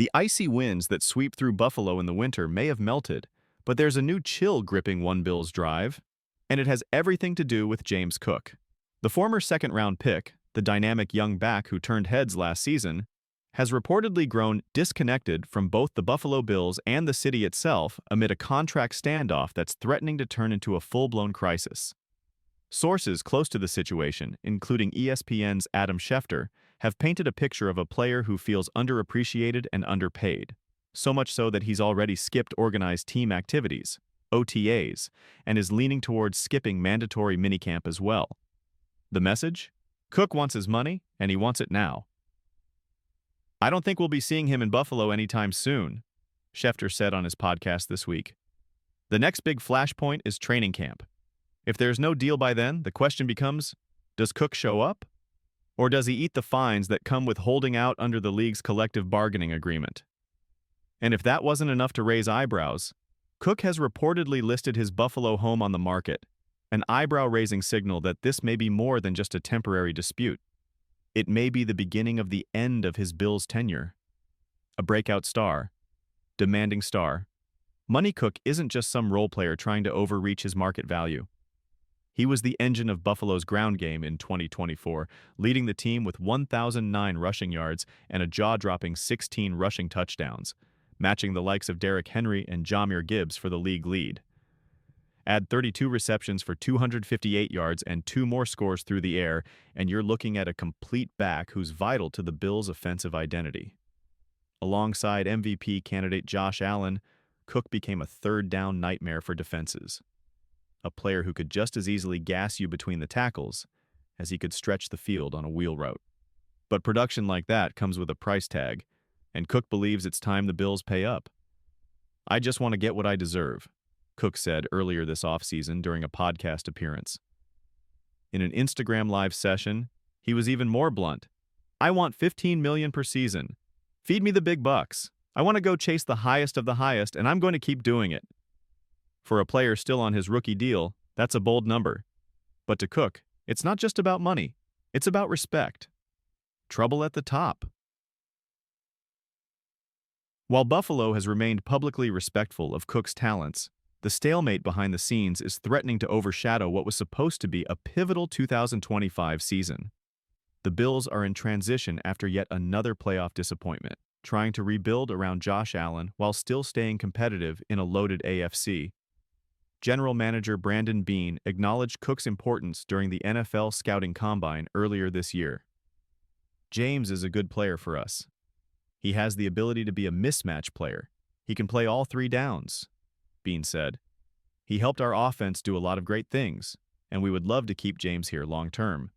The icy winds that sweep through Buffalo in the winter may have melted, but there's a new chill gripping one Bills drive, and it has everything to do with James Cook. The former second-round pick, the dynamic young back who turned heads last season, has reportedly grown disconnected from both the Buffalo Bills and the city itself amid a contract standoff that's threatening to turn into a full-blown crisis. Sources close to the situation, including ESPN's Adam Schefter, have painted a picture of a player who feels underappreciated and underpaid, so much so that he's already skipped organized team activities, OTAs, and is leaning towards skipping mandatory minicamp as well. The message? Cook wants his money, and he wants it now. "I don't think we'll be seeing him in Buffalo anytime soon," Schefter said on his podcast this week. "The next big flashpoint is training camp. If there's no deal by then, the question becomes, does Cook show up? Or does he eat the fines that come with holding out under the league's collective bargaining agreement?" And if that wasn't enough to raise eyebrows, Cook has reportedly listed his Buffalo home on the market, an eyebrow-raising signal that this may be more than just a temporary dispute. It may be the beginning of the end of his Bills tenure. A breakout star, demanding star. Money Cook isn't just some role player trying to overreach his market value. He was the engine of Buffalo's ground game in 2024, leading the team with 1,009 rushing yards and a jaw-dropping 16 rushing touchdowns, matching the likes of Derrick Henry and Jahmyr Gibbs for the league lead. Add 32 receptions for 258 yards and 2 more scores through the air, and you're looking at a complete back who's vital to the Bills' offensive identity. Alongside MVP candidate Josh Allen, Cook became a third-down nightmare for defenses. A player who could just as easily gas you between the tackles as he could stretch the field on a wheel route. But production like that comes with a price tag, and Cook believes it's time the Bills pay up. "I just want to get what I deserve," Cook said earlier this offseason during a podcast appearance. In an Instagram Live session, he was even more blunt. "I want $15 million per season. Feed me the big bucks. I want to go chase the highest of the highest, and I'm going to keep doing it." For a player still on his rookie deal, that's a bold number. But to Cook, it's not just about money. It's about respect. Trouble at the top. While Buffalo has remained publicly respectful of Cook's talents, the stalemate behind the scenes is threatening to overshadow what was supposed to be a pivotal 2025 season. The Bills are in transition after yet another playoff disappointment, trying to rebuild around Josh Allen while still staying competitive in a loaded AFC. General Manager Brandon Beane acknowledged Cook's importance during the NFL Scouting Combine earlier this year. "James is a good player for us. He has the ability to be a mismatch player. He can play all 3 downs," Beane said. "He helped our offense do a lot of great things, and we would love to keep James here long term."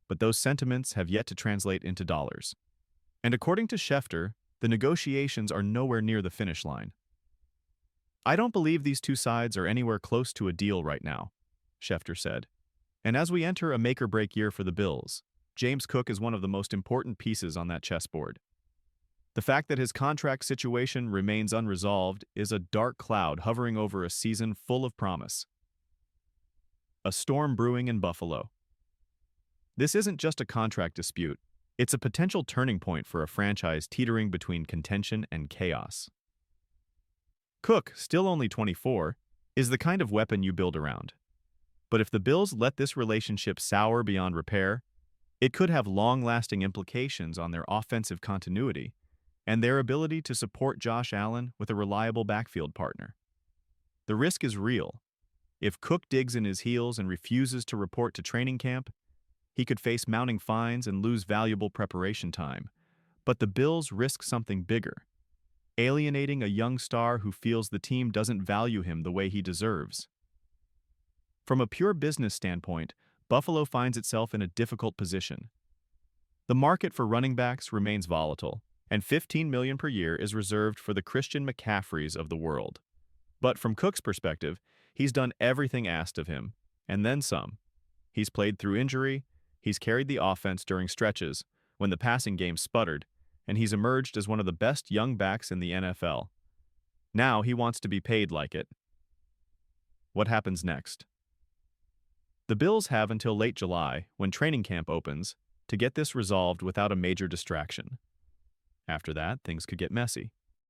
But those sentiments have yet to translate into dollars. And according to Schefter, the negotiations are nowhere near the finish line. "I don't believe these two sides are anywhere close to a deal right now," Schefter said. "And as we enter a make-or-break year for the Bills, James Cook is one of the most important pieces on that chessboard. The fact that his contract situation remains unresolved is a dark cloud hovering over a season full of promise." A storm brewing in Buffalo. This isn't just a contract dispute, it's a potential turning point for a franchise teetering between contention and chaos. Cook, still only 24, is the kind of weapon you build around. But if the Bills let this relationship sour beyond repair, it could have long-lasting implications on their offensive continuity and their ability to support Josh Allen with a reliable backfield partner. The risk is real. If Cook digs in his heels and refuses to report to training camp, he could face mounting fines and lose valuable preparation time. But the Bills risk something bigger: alienating a young star who feels the team doesn't value him the way he deserves. From a pure business standpoint, Buffalo finds itself in a difficult position. The market for running backs remains volatile, and $15 million per year is reserved for the Christian McCaffreys of the world. But from Cook's perspective, he's done everything asked of him, and then some. He's played through injury, he's carried the offense during stretches when the passing game sputtered, and he's emerged as one of the best young backs in the NFL. Now he wants to be paid like it. What happens next? The Bills have until late July, when training camp opens, to get this resolved without a major distraction. After that, things could get messy.